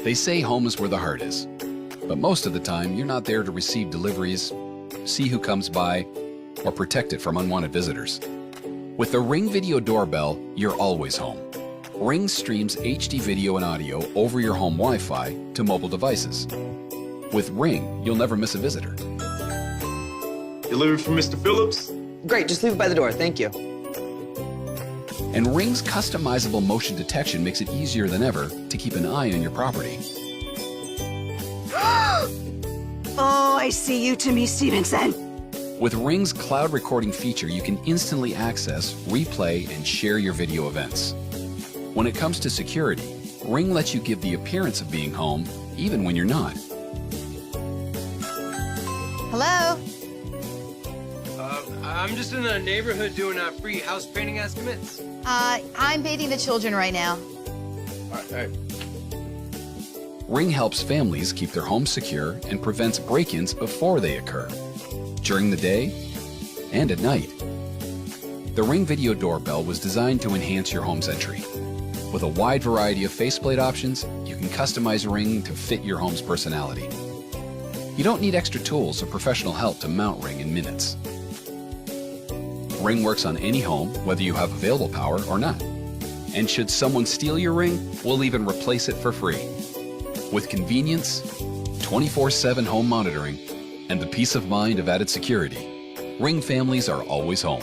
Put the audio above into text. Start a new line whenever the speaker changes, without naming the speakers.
They say home is where the heart is, but most of the time you're not there to receive deliveries, see who comes by, or protect it from unwanted visitors. With the Ring Video Doorbell, you're always home. Ring streams HD video and audio over your home Wi-Fi to mobile devices. With Ring, you'll never miss a visitor.
Delivery from Mr. Phillips?
Great, just leave it by the door, thank you.
And Ring's customizable motion detection makes it easier than ever to keep an eye on your property.
Oh, I see you, Timmy Stevenson.
With Ring's cloud recording feature, you can instantly access, replay, and share your video events. When it comes to security, Ring lets you give the appearance of being home, even when you're not.
Hello?
I'm just in the neighborhood doing free house painting estimates.
I'm bathing the children right now.
All right.
Ring helps families keep their homes secure and prevents break-ins before they occur, during the day and at night. The Ring Video Doorbell was designed to enhance your home's entry. With a wide variety of faceplate options, you can customize Ring to fit your home's personality. You don't need extra tools or professional help to mount Ring in minutes. Ring works on any home, whether you have available power or not. And should someone steal your Ring, we'll even replace it for free. With convenience, 24/7 home monitoring, and the peace of mind of added security, Ring families are always home.